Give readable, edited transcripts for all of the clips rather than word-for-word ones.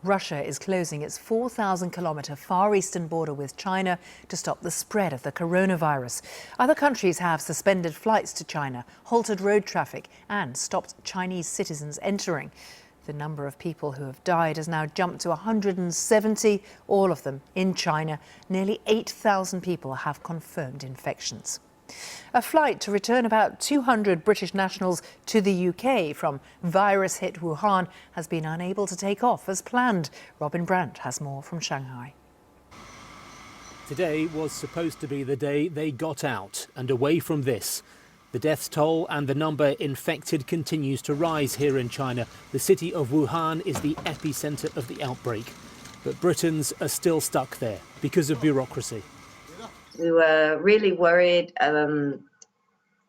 Russia is closing its 4,000-kilometre Far Eastern border with China to stop the spread of the coronavirus. Other countries have suspended flights to China, halted road traffic and stopped Chinese citizens entering. The number of people who have died has now jumped to 170, all of them in China. Nearly 8,000 people have confirmed infections. A flight to return about 200 British nationals to the UK from virus-hit Wuhan has been unable to take off as planned. Robin Brandt has more from Shanghai. Today was supposed to be the day they got out and away from this. The death's toll and the number infected continues to rise here in China. The city of Wuhan is the epicentre of the outbreak. But Britons are still stuck there because of bureaucracy. We were really worried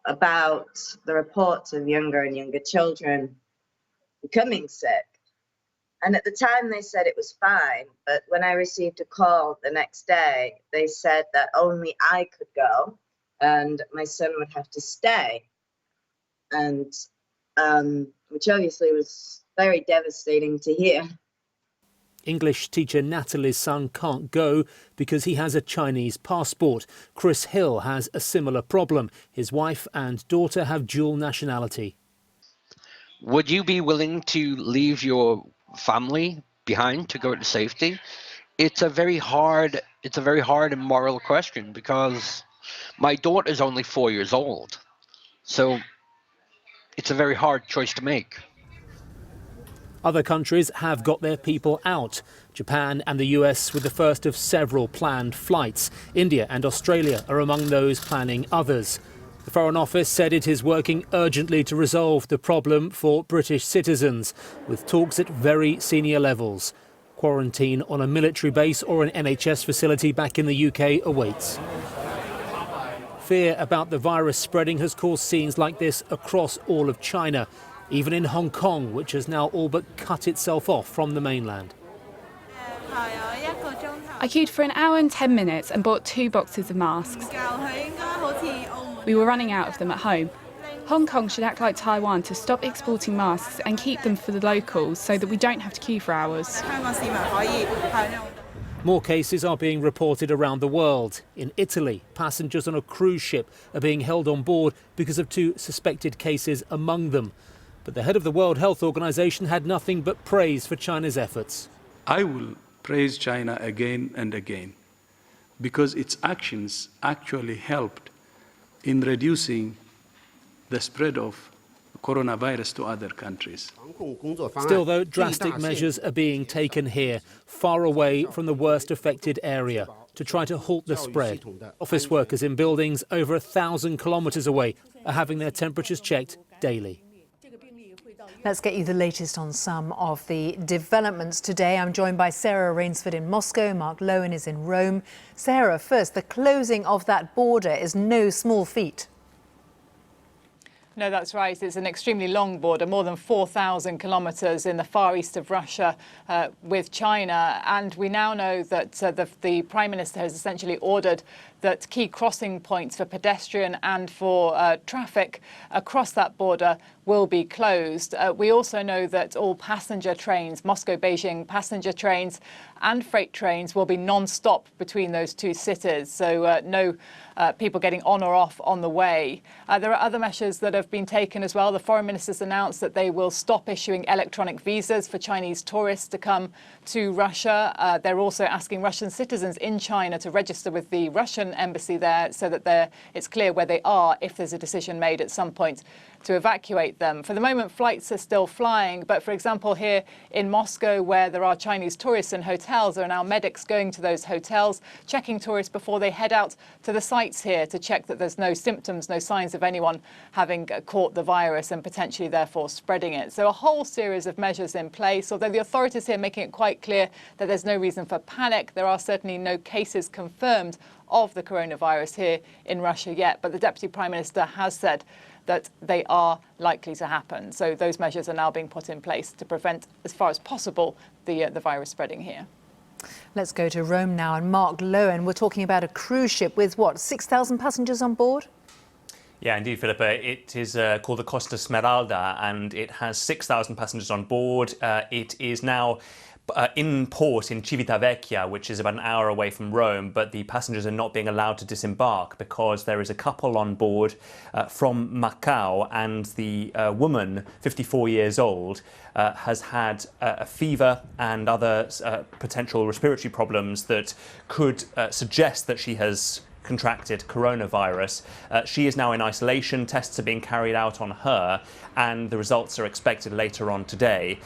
about the reports of younger and younger children becoming sick. And at the time they said it was fine, but when I received a call the next day, they said that only I could go and my son would have to stay. And which obviously was very devastating to hear. English teacher Natalie's son can't go because he has a Chinese passport. Chris Hill has a similar problem. His wife and daughter have dual nationality. Would you be willing to leave your family behind to go to safety? It's a very hard and moral question because my daughter is only 4 years old. So it's a very hard choice to make. Other countries have got their people out. Japan and the US with the first of several planned flights. India and Australia are among those planning others. The Foreign Office said it is working urgently to resolve the problem for British citizens, with talks at very senior levels. Quarantine on a military base or an NHS facility back in the UK awaits. Fear about the virus spreading has caused scenes like this across all of China. Even in Hong Kong, which has now all but cut itself off from the mainland. I queued for an hour and 10 minutes and bought 2 boxes of masks. We were running out of them at home. Hong Kong should act like Taiwan to stop exporting masks and keep them for the locals so that we don't have to queue for hours. More cases are being reported around the world. In Italy, passengers on a cruise ship are being held on board because of 2 suspected cases among them. But the head of the World Health Organization had nothing but praise for China's efforts. I will praise China again and again because its actions actually helped in reducing the spread of coronavirus to other countries. Still, though, drastic measures are being taken here, far away from the worst affected area, to try to halt the spread. Office workers in buildings over 1,000 kilometres away are having their temperatures checked daily. Let's get you the latest on some of the developments today. I'm joined by Sarah Rainsford in Moscow. Mark Lowen is in Rome. Sarah, first, the closing of that border is no small feat. No, that's right. It's an extremely long border, more than 4,000 kilometres in the far east of Russia with China. And we now know that the Prime Minister has essentially ordered that key crossing points for pedestrian and for traffic across that border will be closed. We also know that all passenger trains, Moscow-Beijing passenger trains and freight trains will be non-stop between those 2 cities. So no people getting on or off on the way. There are other measures that have been taken as well. The foreign ministers announced that they will stop issuing electronic visas for Chinese tourists to come to Russia. They're also asking Russian citizens in China to register with the Russian embassy there so that it's clear where they are if there's a decision made at some point to evacuate them. For the moment, flights are still flying, but for example, here in Moscow, where there are Chinese tourists in hotels, there are now medics going to those hotels, checking tourists before they head out to the sites here to check that there's no symptoms, no signs of anyone having caught the virus and potentially therefore spreading it. So a whole series of measures in place, although the authorities here are making it quite clear that there's no reason for panic. There are certainly no cases confirmed of the coronavirus here in Russia yet, but the Deputy Prime Minister has said that they are likely to happen. So those measures are now being put in place to prevent, as far as possible, the virus spreading here. Let's go to Rome now. And Mark Lowen, we're talking about a cruise ship with, what, 6,000 passengers on board? Yeah, indeed, Philippa. It is called the Costa Smeralda, and it has 6,000 passengers on board. It is now in port in Civitavecchia, which is about an hour away from Rome, but the passengers are not being allowed to disembark because there is a couple on board from Macau, and the woman, 54 years old, has had a fever and other potential respiratory problems that could suggest that she has contracted coronavirus. She is now in isolation. Tests are being carried out on her, and the results are expected later on today.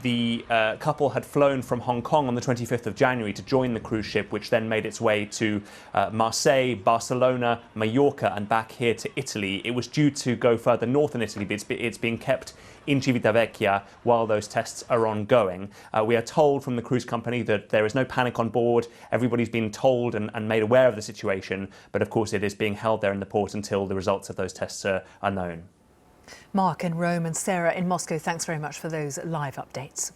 The couple had flown from Hong Kong on the 25th of January to join the cruise ship, which then made its way to Marseille, Barcelona, Mallorca, and back here to Italy. It was due to go further north in Italy, but it's being kept in Civitavecchia while those tests are ongoing. We are told from the cruise company that there is no panic on board. Everybody's been told and made aware of the situation, but of course it is being held there in the port until the results of those tests are known. Mark in Rome and Sarah in Moscow, thanks very much for those live updates.